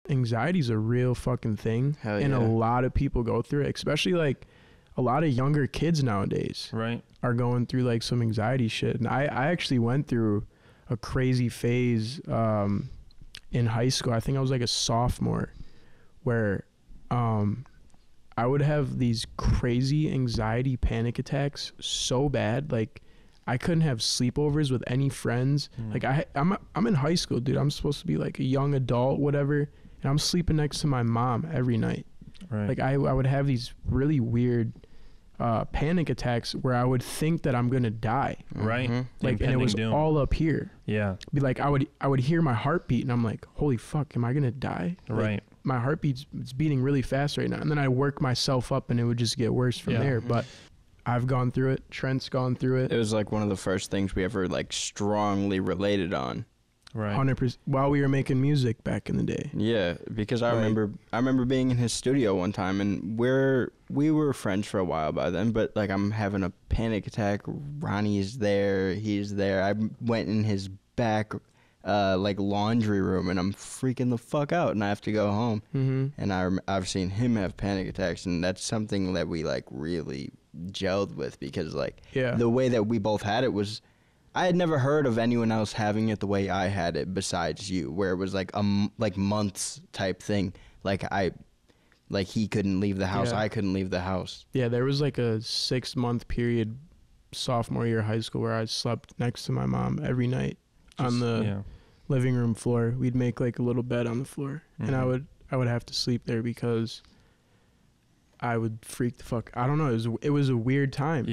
anxiety's a real fucking thing. Hell and yeah. a lot of people go through it, especially like a lot of younger kids nowadays Right. are going through like some anxiety shit. And I actually went through a crazy phase in high school. I think I was like a sophomore, where I would have these crazy anxiety panic attacks so bad, like I couldn't have sleepovers with any friends. Like I'm in high school, dude. I'm supposed to be like a young adult, whatever, and I'm sleeping next to my mom every night. Right. Like I would have these really weird panic attacks where I would think that I'm gonna die. Right. Like, and it was doom. all up here. Yeah. Be like, I would hear my heartbeat, and I'm like, holy fuck, am I gonna die? Like, Right. my heartbeat's it's beating really fast right now, and then I work myself up, and it would just get worse from there. But I've gone through it. Trent's gone through it. It was like one of the first things we ever like strongly related on. Right. 100%. While we were making music back in the day. Yeah, because I remember being in his studio one time, and we were friends for a while by then, but like I'm having a panic attack. Ronnie's there, he's there. I went in his back like laundry room, and I'm freaking the fuck out, and I have to go home. And I've seen him have panic attacks, and that's something that we like really gelled with, because like the way that we both had it was, I had never heard of anyone else having it the way I had it besides you, where it was like like months type thing. Like he couldn't leave the house, I couldn't leave the house. Yeah, there was like a 6-month period sophomore year of high school where I slept next to my mom every night on the living room floor. We'd make like a little bed on the floor, and I would have to sleep there because I would freak the fuck. I don't know. It was a weird time.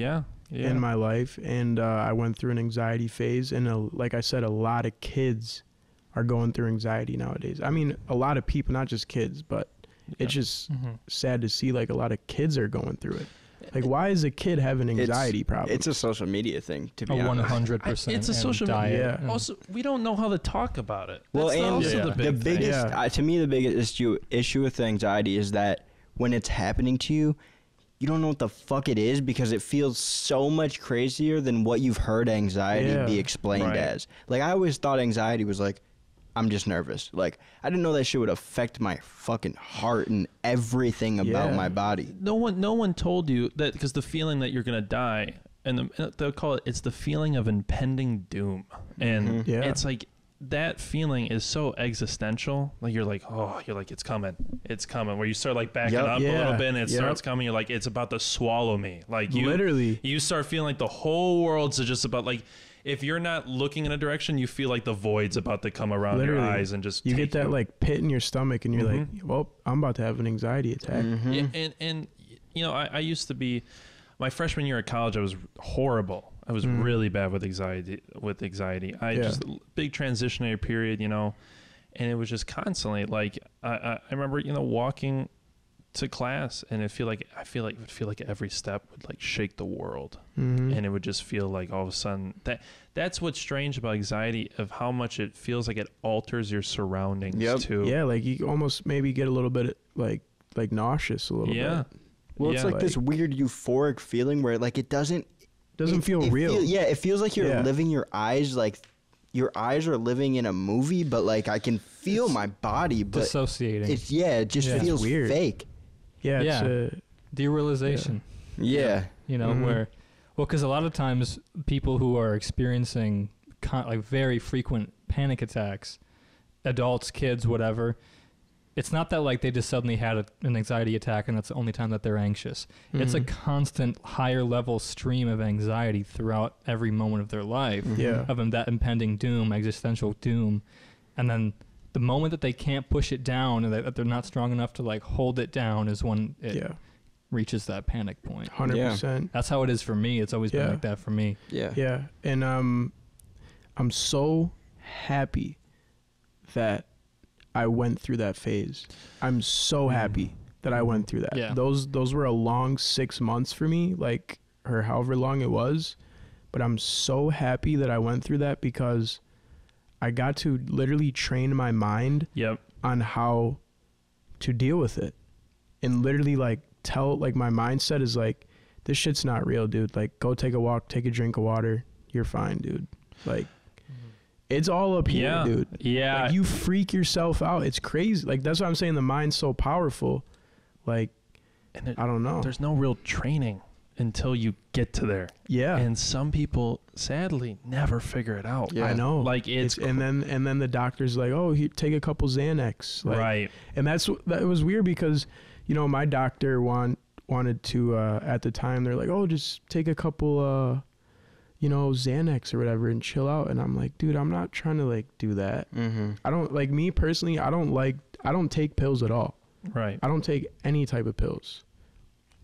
In my life, and I went through an anxiety phase, and like I said, a lot of kids are going through anxiety nowadays. I mean, a lot of people, not just kids, but it's just sad to see like a lot of kids are going through it. Like, why is a kid having anxiety problem? It's a social media thing, to be honest. 100%. It's a social media. Also, we don't know how to talk about it. Well, that's and also the biggest, to me, the biggest issue with anxiety is that when it's happening to you, you don't know what the fuck it is, because it feels so much crazier than what you've heard anxiety be explained as. Like, I always thought anxiety was like, I'm just nervous. Like, I didn't know that shit would affect my fucking heart and everything about my body. No one told you that, because the feeling that you're gonna die, and they'll call it, it's the feeling of impending doom, and it's like, that feeling is so existential. Like you're like, it's coming, where you start like backing up a little bit, and it starts coming. You're like, it's about to swallow me. Like you start feeling like the whole world's just about, like, if you're not looking in a direction, you feel like the void's about to come around your eyes and just you get that like pit in your stomach, and you're like, well, I'm about to have an anxiety attack. And you know, I used to be, my freshman year at college, I was horrible. I was really bad with anxiety. I just, big transitionary period, you know, and it was just constantly like, I remember, you know, walking to class, and I feel like it would feel like every step would like shake the world. And it would just feel like all of a sudden that's what's strange about anxiety, of how much it feels like it alters your surroundings too. Yeah. Like you almost maybe get a little bit like nauseous a little bit. Well, it's like this weird euphoric feeling where like it doesn't feel real. It feels like you're living your eyes, like your eyes are living in a movie, but like I can feel my body, but dissociating. It just feels weird. Fake. It's derealization. Yeah. You know, because a lot of times people who are experiencing like very frequent panic attacks, adults, kids, whatever, it's not that like they just suddenly had an anxiety attack and that's the only time that they're anxious. It's a constant higher level stream of anxiety throughout every moment of their life, of that impending doom, existential doom. And then the moment that they can't push it down, and that they're not strong enough to like hold it down, is when it reaches that panic point. 100%. That's how it is for me. It's always been like that for me. Yeah. And I'm so happy that I went through that phase. I'm so happy that I went through that. Yeah. Those were a long 6 months for me, like, or however long it was. But I'm so happy that I went through that, because I got to literally train my mind on how to deal with it. And literally like my mindset is like, this shit's not real, dude. Like, go take a walk, take a drink of water. You're fine, dude. Like, It's all up here, dude. Yeah. Like, you freak yourself out. It's crazy. Like, that's what I'm saying. The mind's so powerful. Like, I don't know. There's no real training until you get to there. Yeah. And some people, sadly, never figure it out. Yeah. I know. Like, and then the doctor's like, oh, take a couple Xanax. Like, right. And that was weird because, you know, my doctor wanted to, at the time, they're like, oh, just take a couple, you know, Xanax or whatever and chill out. And I'm like, dude, I'm not trying to like do that. I don't, like, me personally, I don't take pills at all. Right. I don't take any type of pills.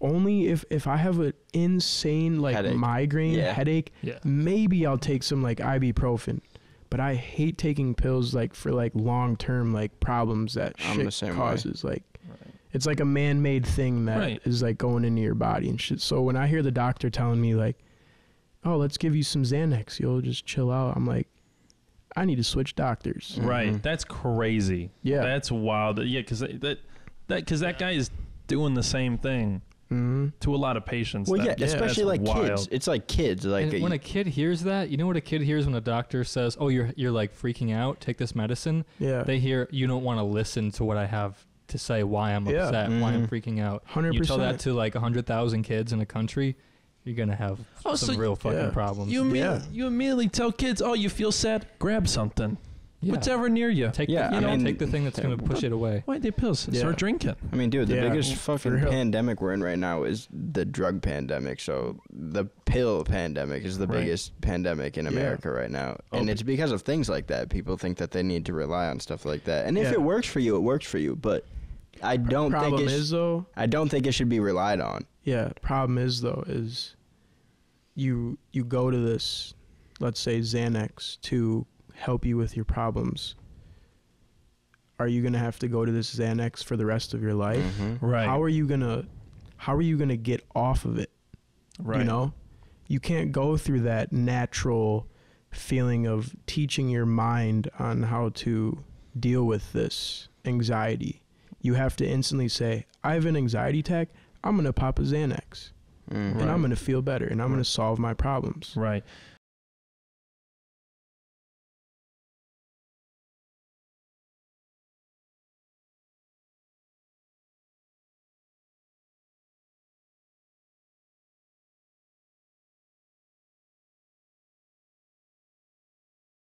Only if I have an insane like headache. Migraine headache, maybe I'll take some like ibuprofen. But I hate taking pills like for like long term like problems that shit causes. Like it's like a man-made thing that is like going into your body and shit. So when I hear the doctor telling me like, oh, let's give you some Xanax, you'll just chill out, I'm like, I need to switch doctors. Right. That's crazy. Yeah. That's wild. Yeah, because that guy is doing the same thing to a lot of patients. Well, especially like kids. It's like kids. Like when a kid hears that, you know what a kid hears when a doctor says, oh, you're like freaking out, take this medicine? Yeah. They hear, you don't want to listen to what I have to say, why I'm upset, why I'm freaking out. 100%. You tell that to like 100,000 kids in a country, you're going to have some real fucking problems. You immediately tell kids, oh, you feel sad? Grab something. Yeah. Whatever near you. Take the thing that's going to push it away. Why they pills? Start drinking. I mean, dude, the biggest fucking pandemic we're in right now is the drug pandemic. So the pill pandemic is the biggest pandemic in America right now. And it's because of things like that. People think that they need to rely on stuff like that. And if it works for you, it works for you. But I don't think it should be relied on. Yeah. Problem is though, is you go to this, let's say Xanax, to help you with your problems. Are you gonna have to go to this Xanax for the rest of your life? Right. How are you gonna get off of it? Right. You know, you can't go through that natural feeling of teaching your mind on how to deal with this anxiety. You have to instantly say, I have an anxiety attack, I'm gonna pop a Xanax. And I'm gonna feel better and I'm gonna solve my problems. Right.